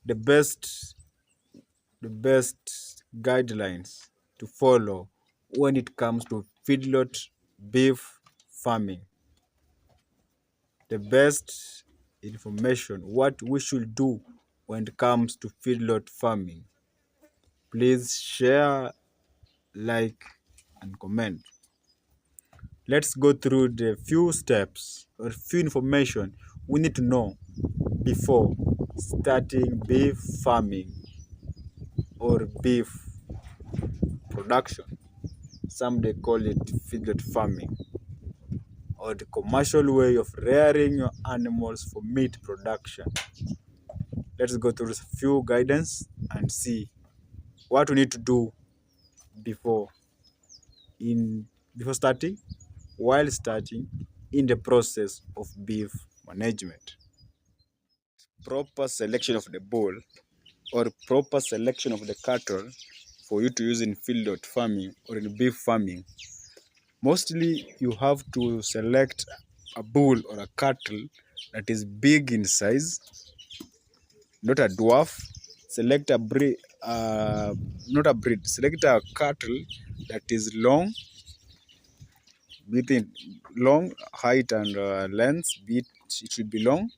the best guidelines to follow when it comes to feedlot beef farming. The best information what we should do when it comes to feedlot farming. Please share, like, and comment. Let's go through the few steps or few information we need to know before starting beef farming or beef production. Some they call it feedlot farming or the commercial way of rearing your animals for meat production. Let's go through a few guidance and see what we need to do before in before starting, while starting, in the process of beef management. Proper selection of the bull or proper selection of the cattle for you to use in feedlot farming or in beef farming. Mostly you have to select a bull or a cattle that is big in size, not a dwarf. Select a breed, not a breed. Select a cattle that is long, within long height and length. It should be long,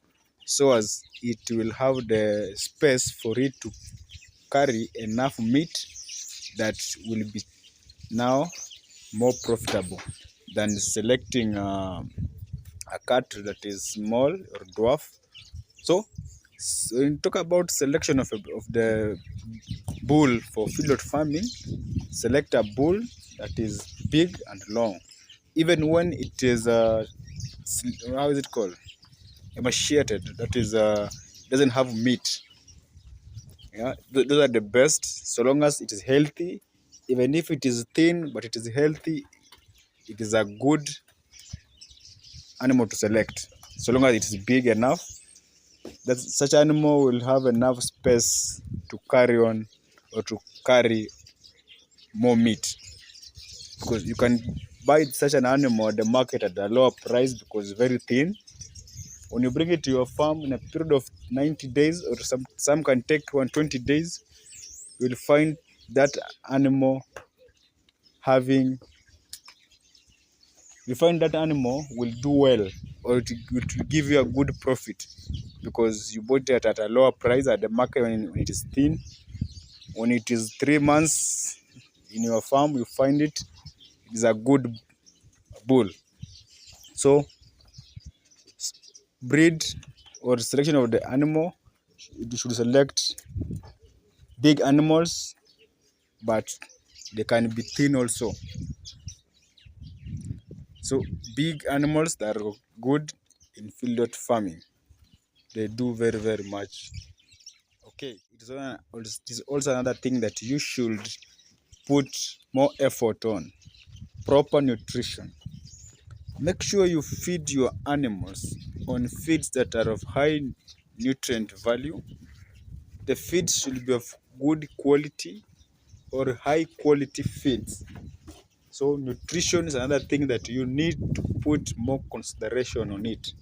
so as it will have the space for it to carry enough meat that will be now more profitable than selecting a cattle that is small or dwarf. So when you talk about selection of the bull for feedlot farming, select a bull that is big and long. Even when it is, how is it called? Emaciated, that is, doesn't have meat. Yeah, those are the best, so long as it is healthy. Even if it is thin, but it is healthy, it is a good animal to select. So long as it is big enough, that such animal will have enough space to carry on or to carry more meat. Because you can buy such an animal at the market at a lower price because it's very thin. When you bring it to your farm in a period of 90 days, or some can take 120 days, you will find that animal having you find that animal will do well, or it will give you a good profit because you bought it at a lower price at the market when it is thin. When it is 3 months in your farm, you find it is a good bull. So breed or selection of the animal, you should select big animals, but they can be thin also. So big animals that are good in feedlot farming, they do very, very much. Okay, it is also another thing that you should put more effort on: proper nutrition. Make sure you feed your animals on feeds that are of high nutrient value. The feeds should be of good quality or high quality feeds. So nutrition is another thing that you need to put more consideration on it.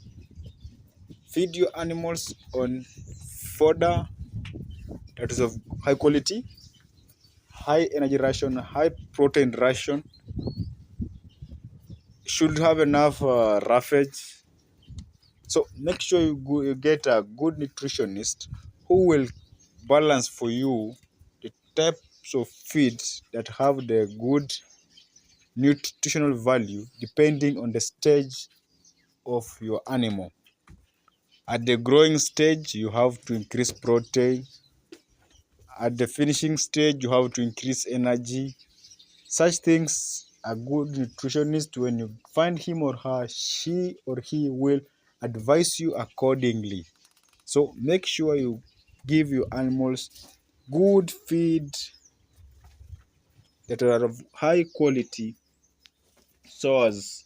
Feed your animals on fodder that is of high quality, high energy ration, high protein ration. Should have enough roughage. So make sure you get a good nutritionist who will balance for you the types of feeds that have the good nutritional value depending on the stage of your animal. At the growing stage, you have to increase protein. At the finishing stage, you have to increase energy. Such things, a good nutritionist, when you find him or her, she or he will advise you accordingly. So make sure you give your animals good feed that are of high quality, so as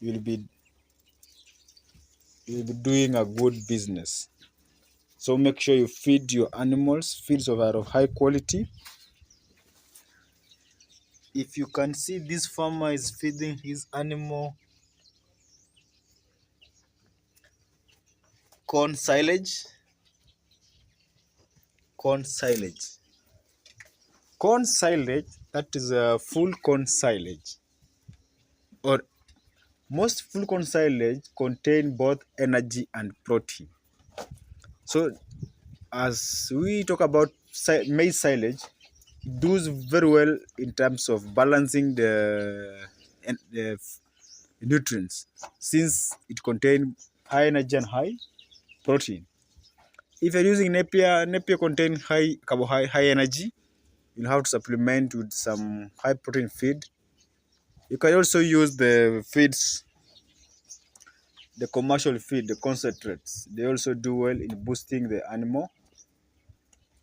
you'll be you'll be doing a good business. So make sure you feed your animals feeds that are of high quality. If you can see, this farmer is feeding his animal corn silage. corn silage. Corn silage, that is a full corn silage, or most full corn silage contain both energy and protein. So as we talk about maize silage, it does very well in terms of balancing the nutrients, since it contains high energy and high protein. If you're using Napier contain high carbohydrate, high energy, you'll have to supplement with some high protein feed. You can also use the feeds, the commercial feed, the concentrates. They also do well in boosting the animal.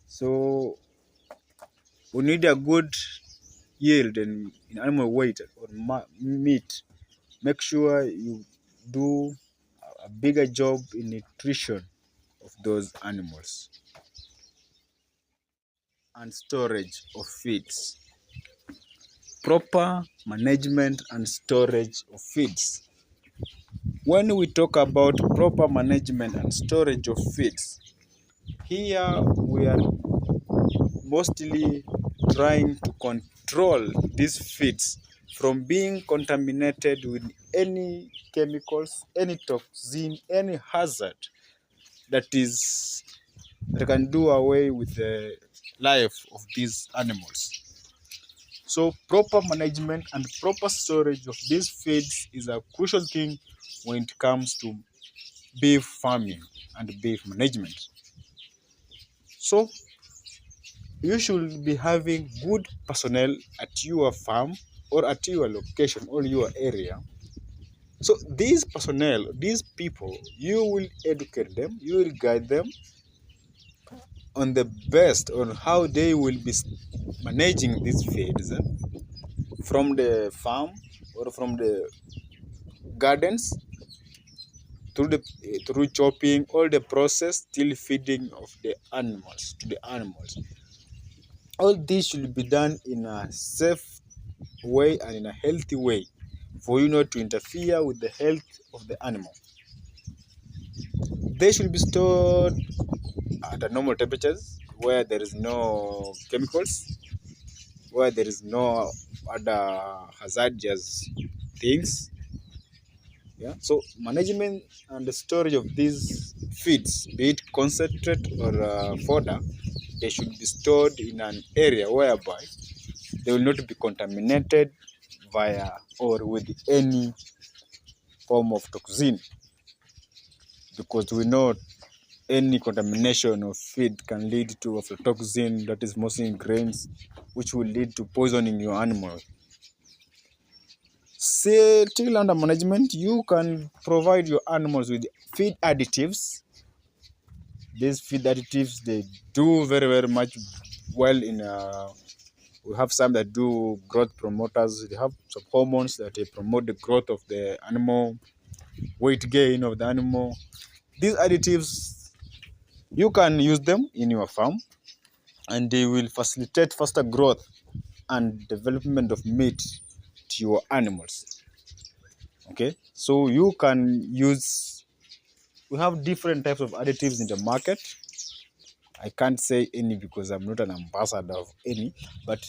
So we need a good yield in animal weight or meat. Make sure you do a bigger job in nutrition of those animals and storage of feeds. Proper management and storage of feeds. When we talk about proper management and storage of feeds, here we are mostly trying to control these feeds from being contaminated with any chemicals, any toxin, any hazard that can do away with the life of these animals. So proper management and proper storage of these feeds is a crucial thing when it comes to beef farming and beef management. So you should be having good personnel at your farm or at your location or your area. So these personnel, these people, you will educate them, you will guide them on the best on how they will be managing these feeds from the farm or from the gardens through chopping, all the process till feeding of the animals to the animals. All this should be done in a safe way and in a healthy way for you not to interfere with the health of the animal. They should be stored at a normal temperatures where there is no chemicals, where there is no other hazardous things. Yeah. So management and the storage of these feeds, be it concentrate or fodder, they should be stored in an area whereby they will not be contaminated via or with any form of toxin, because we know any contamination of feed can lead to aflatoxin, that is mostly in grains, which will lead to poisoning your animal. Still under management, you can provide your animals with feed additives. These feed additives, they do very, very much well in we have some that do growth promoters. They have some hormones that they promote the growth of the animal, weight gain of the animal. These additives, you can use them in your farm and they will facilitate faster growth and development of meat to your animals. Okay, so you can use, we have different types of additives in the market. I can't say any because I'm not an ambassador of any, but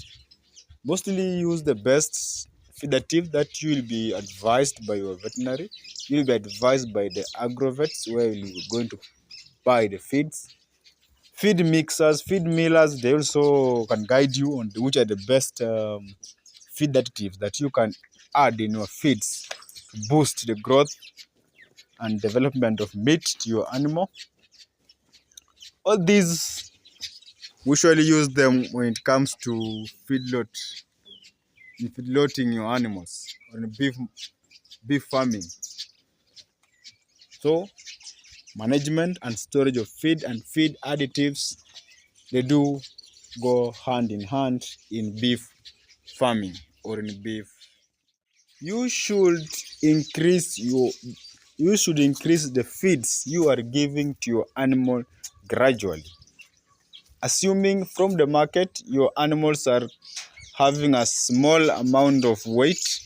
mostly use the best feed additive that you will be advised by your veterinary. You will be advised by the agrovets where you're going to buy the feeds. Feed mixers, feed millers, they also can guide you on which are the best feed additives that you can add in your feeds to boost the growth and development of meat to your animal. All these, we usually use them when it comes to feedlotting your animals on beef farming. So management and storage of feed and feed additives, they do go hand in hand in beef farming or in beef. You should increase the feeds you are giving to your animal gradually. Assuming from the market your animals are having a small amount of weight,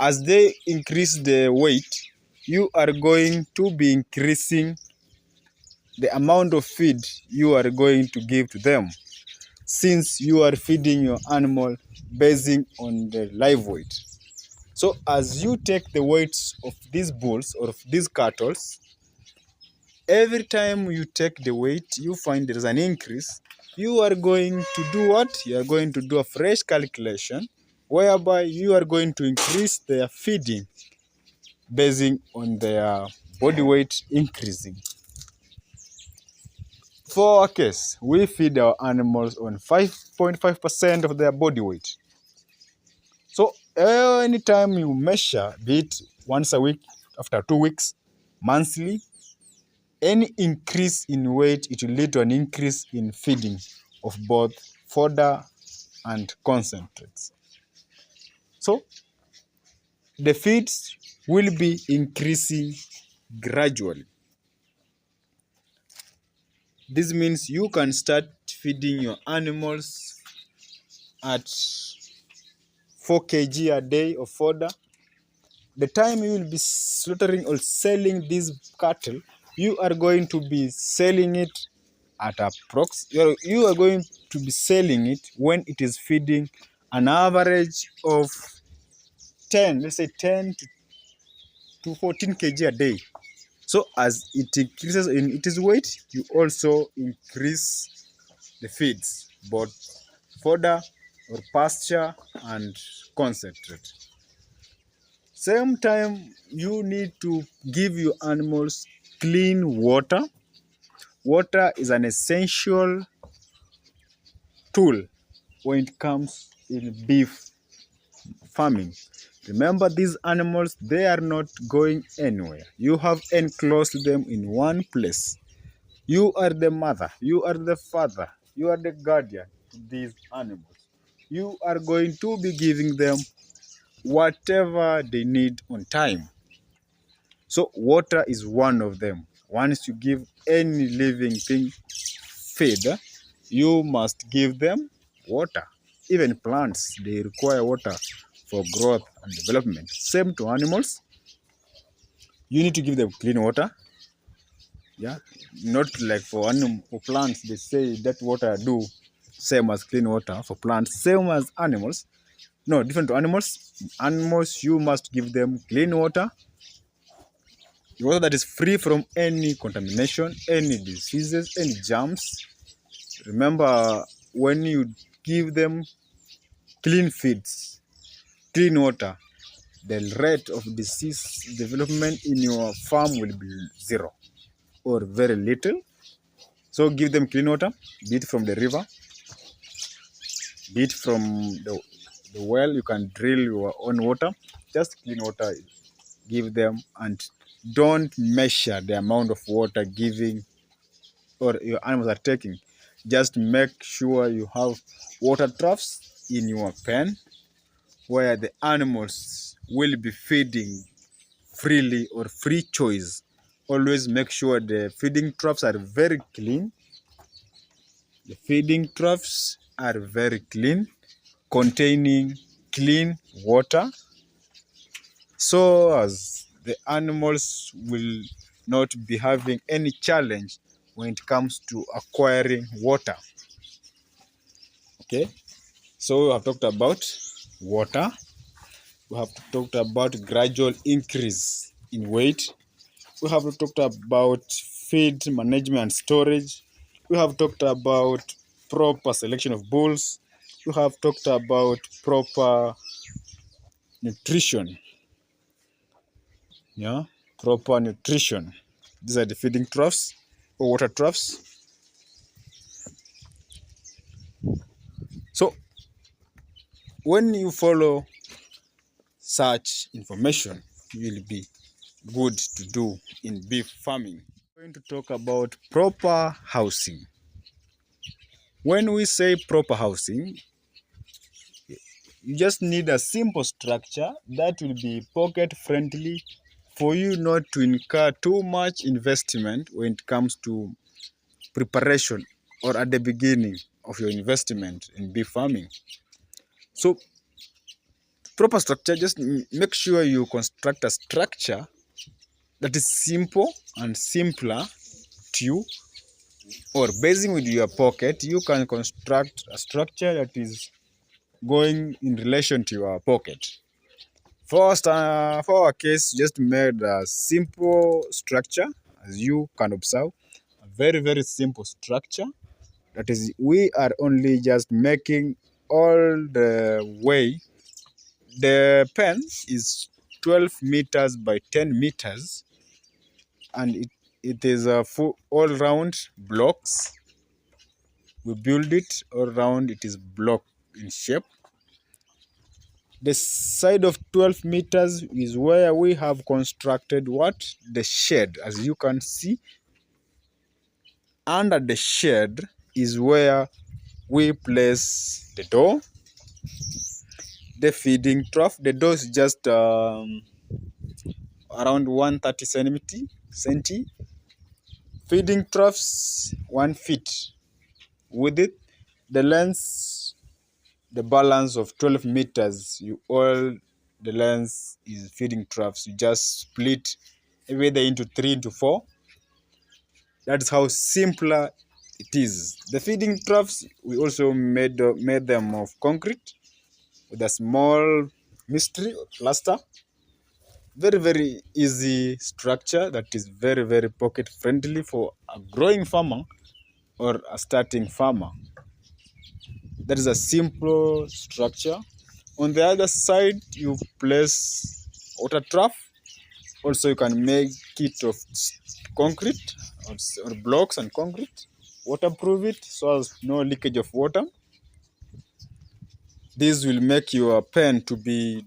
as they increase the weight, you are going to be increasing the amount of feed you are going to give to them, since you are feeding your animal basing on the live weight. So as you take the weights of these bulls or of these cattle, every time you take the weight, you find there is an increase. You are going to do what? You are going to do a fresh calculation whereby you are going to increase their feeding basing on their body weight increasing. For our case, we feed our animals on 5.5% of their body weight. So anytime you measure, be it once a week, after 2 weeks, monthly, any increase in weight, it will lead to an increase in feeding of both fodder and concentrates. So the feeds will be increasing gradually. This means you can start feeding your animals at 4 kg a day of fodder. The time you will be slaughtering or selling these cattle, you are going to be selling it at you are going to be selling it when it is feeding an average of 10, let's say 10 to 14 kg a day. So as it increases in its weight, you also increase the feeds, both fodder or pasture and concentrate. Same time, you need to give your animals clean water. Water is an essential tool when it comes in beef farming. Remember, these animals, they are not going anywhere. You have enclosed them in one place. You are the mother, you are the father, you are the guardian to these animals. You are going to be giving them whatever they need on time. So water is one of them. Once you give any living thing feed, you must give them water. Even plants, they require water for growth and development. Same to animals. You need to give them clean water. Yeah, not like for plants. They say that water do same as clean water for plants. Same as animals. No, different to animals. Animals, you must give them clean water. Water that is free from any contamination, any diseases, any germs. Remember, when you give them clean feeds, clean water, the rate of disease development in your farm will be zero or very little. So give them clean water, be it from the river, be it from the well. You can drill your own water. Just clean water, give them, and don't measure the amount of water giving or your animals are taking. Just make sure you have water troughs in your pen where the animals will be feeding freely or free choice. Always make sure the feeding troughs are very clean. The feeding troughs are very clean, containing clean water, so as the animals will not be having any challenge when it comes to acquiring water. Okay, so we have talked about water. We have talked about gradual increase in weight. We have talked about feed management and storage. We have talked about proper selection of bulls. We have talked about proper nutrition. Yeah, proper nutrition. These are the feeding troughs or water troughs. So when you follow such information, you will be good to do in beef farming. We're going to talk about proper housing. When we say proper housing, you just need a simple structure that will be pocket friendly for you not to incur too much investment when it comes to preparation or at the beginning of your investment in beef farming. So proper structure, just make sure you construct a structure that is simple and simpler to you or basing with your pocket, you can construct a structure that is going in relation to your pocket. First, for our case, just made a simple structure, as you can observe, a very, very simple structure. That is, we are only just making all the way. The pen is 12 meters by 10 meters, and it is a full all round blocks. We build it all round, it is block in shape. The side of 12 meters is where we have constructed what? The shed. As you can see, under the shed is where we place the door, the feeding trough. The door is just around 130 centi. Feeding troughs 1 feet. With it, the length, the balance of 12 meters, the length is feeding troughs. You just split either into 3 into 4. That's how simpler it is. The feeding troughs, we also made them of concrete with a small mystery plaster. Very, very easy structure that is very, very pocket friendly for a growing farmer or a starting farmer. That is a simple structure. On the other side, you place water trough. Also, you can make it of concrete or blocks and concrete. Waterproof it so as no leakage of water. This will make your pen to be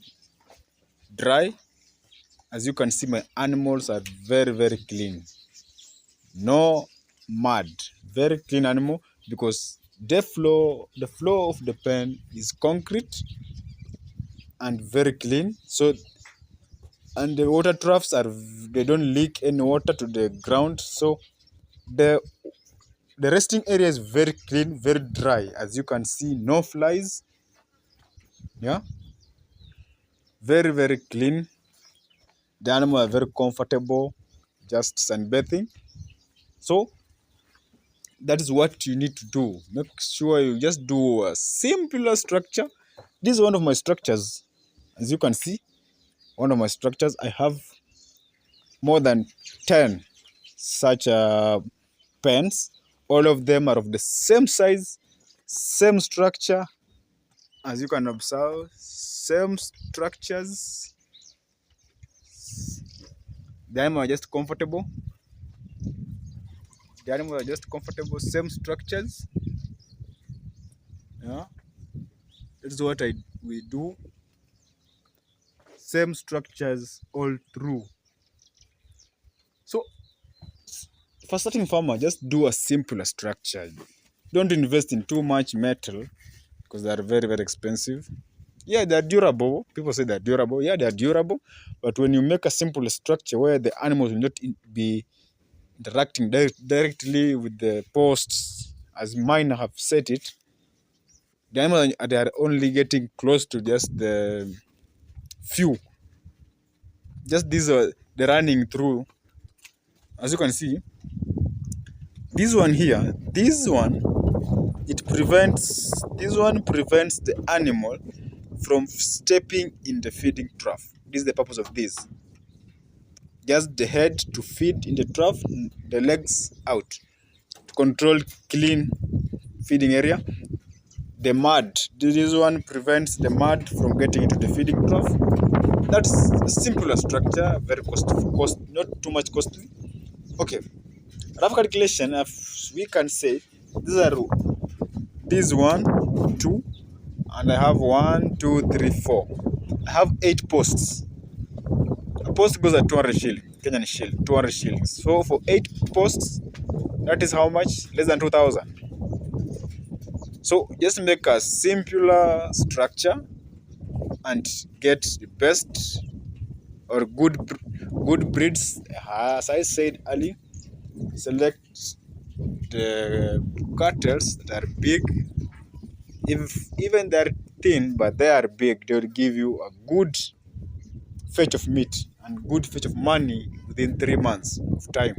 dry. As you can see, my animals are very, very clean. No mud. Very clean animal because the floor of the pen is concrete and very clean. So, and the water troughs they don't leak any water to the ground. So the resting area is very clean, very dry. As you can see, no flies. Yeah, very, very clean. The animals are very comfortable, just sunbathing. So that is what you need to do. Make sure you just do a simpler structure. This is one of my structures. As you can see, one of my structures, I have more than 10 such pens. All of them are of the same size, same structure. As you can observe, same structures. The animals are just comfortable. The animals are just comfortable, same structures. Yeah, that's what we do. Same structures all through. So for starting farmer, just do a simpler structure. Don't invest in too much metal because they are very, very expensive. Yeah, they are durable. People say they're durable. Yeah, they are durable. But when you make a simple structure where the animals will not be interacting directly with the posts, as mine have set it, the animals they are only getting close to just the few. Just these are the running through. As you can see, this one here, this one prevents the animal from stepping in the feeding trough. This is the purpose of this. Just the head to feed in the trough, the legs out to control clean feeding area. The mud, this one prevents the mud from getting into the feeding trough. That's a simpler structure, very not too much costly. Okay, rough calculation, we can say these are this 1, 2, and I have 1, 2, 3, 4. I have 8 posts. A post goes at 200 shillings, Kenyan shilling, 200 shillings. So for 8 posts, that is how much? Less than 2,000. So just make a simpler structure and get the best or good breeds. As I said earlier, select the cattle that are big. If even they're thin but they are big, they will give you a good fetch of meat and good fetch of money within 3 months of time.